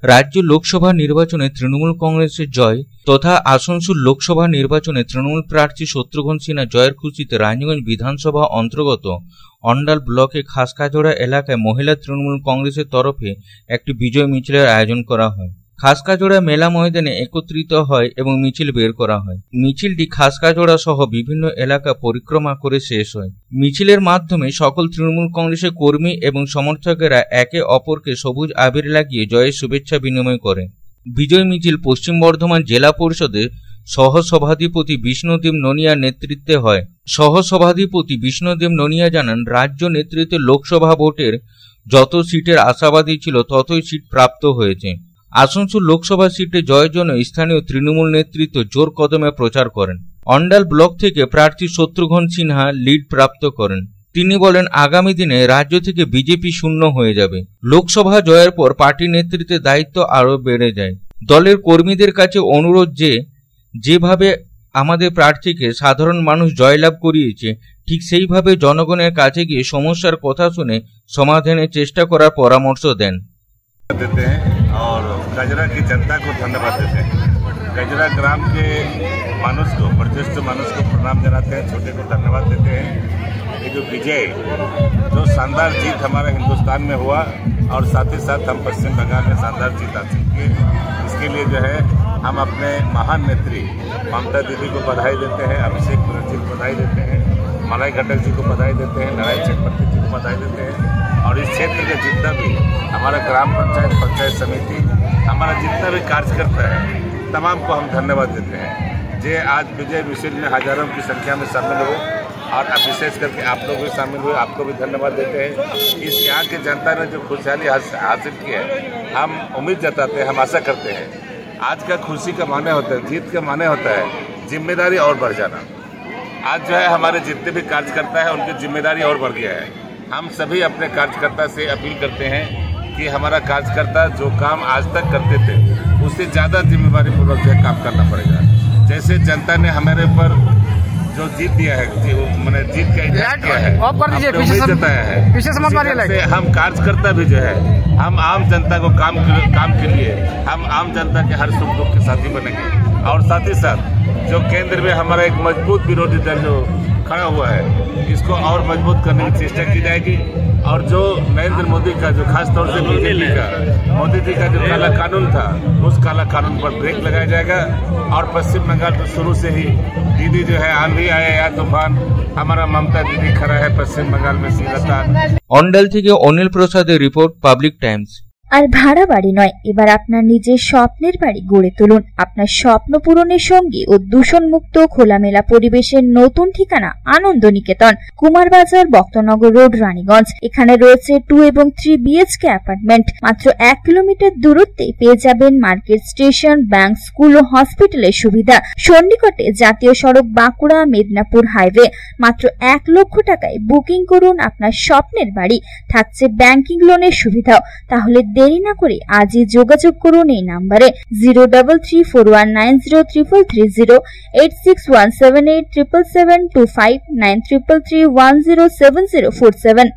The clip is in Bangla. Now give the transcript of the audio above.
রাজ্য লোকসভা নির্বাচনে তৃণমূল কংগ্রেসের জয় তথা আসানসোল লোকসভা নির্বাচনে তৃণমূল প্রার্থী শত্রুঘ্ন সিনহা জয়ের খুশিতে রানীগঞ্জ বিধানসভা অন্তর্গত অন্ডাল ব্লকে খাসকাজোড়া এলাকায় মহিলা তৃণমূল কংগ্রেসের তরফে একটি বিজয় মিছিলের আয়োজন করা হয়। খাসকাজোড়া মেলা ময়দানে একত্রিত হয় এবং মিছিল বের করা হয়। মিছিলটি খাসকাজোড়া সহ বিভিন্ন এলাকা পরিক্রমা করে শেষ হয়। মিছিলের মাধ্যমে সকল তৃণমূল কংগ্রেসের কর্মী এবং সমর্থকেরা একে অপরকে সবুজ আবির লাগিয়ে জয়ের শুভেচ্ছা বিনিময় করে। বিজয় মিছিল পশ্চিম বর্ধমান জেলা পরিষদের সহসভাধিপতি বিষ্ণুদেব ননিয়ার নেতৃত্বে হয়। সহসভাধিপতি বিষ্ণুদেব ননিয়া জানান, রাজ্য নেতৃত্বে লোকসভা ভোটের যত সিটের আশাবাদী ছিল ততই সিট প্রাপ্ত হয়েছে। আসানসোল লোকসভা সিটে জয়ের জন্য স্থানীয় তৃণমূল নেতৃত্ব জোর কদমে প্রচার করেন। অন্ডাল ব্লক থেকে প্রার্থী শত্রুঘ্ন সিনহা লিড প্রাপ্ত করেন। তিনি বলেন, আগামী দিনে রাজ্য থেকে বিজেপি শূন্য হয়ে যাবে। লোকসভা জয়ের পর পার্টি নেতৃত্বের দায়িত্ব আরও বেড়ে যায়। দলের কর্মীদের কাছে অনুরোধ যেভাবে আমাদের প্রার্থীকে সাধারণ মানুষ জয়লাভ করিয়েছে, ঠিক সেইভাবে জনগণের কাছে গিয়ে সমস্যার কথা শুনে সমাধানের চেষ্টা করার পরামর্শ দেন। देते हैं और गजरा की जनता को धन्यवाद देते हैं। गजरा ग्राम के मानुष को, वरिष्ठ मानुष को प्रणाम जनाते हैं, छोटे को धन्यवाद देते हैं। ये जो विजय, जो शानदार जीत हमारे हिंदुस्तान में हुआ और साथ ही साथ हम पश्चिम बंगाल में शानदार जीत हासिल किए, इसके लिए जो है हम अपने महान नेत्री ममता दीदी को बधाई देते हैं, अभिषेक बनर्जी को बधाई देते हैं, मलाई घटक जी को बधाई देते हैं, नारायण चक्रवर्ती जी को बधाई देते हैं। और इस क्षेत्र के जितना भी हमारा ग्राम पंचायत, पंचायत समिति, हमारा जितना भी कार्य करता है, तमाम को हम धन्यवाद देते हैं। जे आज विजय मिছিল में हजारों की संख्या में शामिल हुए और विशेष करके आप लोग भी शामिल हुए, आपको भी धन्यवाद देते हैं। इस यहाँ की जनता ने जो खुशहाली हासिल की है, हम उम्मीद जताते हैं, हम आशा करते हैं। आज का खुशी का माने होता है, जीत का माने होता है जिम्मेदारी और बढ़ जाना। आज जो है हमारे जितने भी कार्यकर्ता है उनकी जिम्मेदारी और बढ़ गया है। हम सभी अपने कार्यकर्ता से अपील करते हैं कि हमारा कार्यकर्ता जो काम आज तक करते थे उससे ज़्यादा जिम्मेदारी पूर्वक जो है काम करना पड़ेगा। जैसे जनता ने हमारे ऊपर जो जीत दिया है, मैंने जीत का इजाज़ किया है, उम्मीद जताया है, हम कार्यकर्ता भी जो है हम आम जनता को काम के लिए हम आम जनता के हर सुख दुख के साथी बनेंगे। और साथ ही साथ जो केंद्र में हमारा एक मजबूत विरोधी दल जो खड़ा हुआ है, इसको और मजबूत करने की चेष्टा की जाएगी। और जो नरेंद्र मोदी का, जो खास तौर से बीजेपी का, मोदी जी का जो काला कानून था, उस काला कानून पर ब्रेक लगाया जाएगा। और पश्चिम बंगाल तो शुरू से ही दीदी जो है, आंधी आए या तूफान, हमारा ममता दीदी खड़ा है पश्चिम बंगाल में सीधा। অন্ডাল থেকে অনিল প্রসাদের রিপোর্ট, পাবলিক টাইমস। আর ভাড়া বাড়ি নয়, এবার আপনার নিজের স্বপ্নের বাড়ি গড়ে তুলুন। আপনার স্বপ্ন পূরণের সঙ্গে ও দূষণমুক্ত খোলামেলা পরিবেশের নতুন ঠিকানা আনন্দ নিকেতন, কুমারবাজার, বক্তনগর রোড, রানীগঞ্জ। এখানে রয়েছে 2 এবং 3 BHK অ্যাপার্টমেন্ট। মাত্র 1 কিলোমিটার দূরত্বে পেয়ে যাবেন মার্কেট, স্টেশন, ব্যাংক, স্কুল ও হসপিটালের সুবিধা। সন্নিকটে জাতীয় সড়ক বাঁকুড়া মেদিনীপুর হাইওয়ে। মাত্র 1 লক্ষ টাকায় বুকিং করুন আপনার স্বপ্নের বাড়ি। থাকছে ব্যাংকিং লোনের সুবিধাও। তাহলে দেরি না করে আজই যোগাযোগ করুন এই নাম্বারে 033419033330, 8617877725, 9333107047।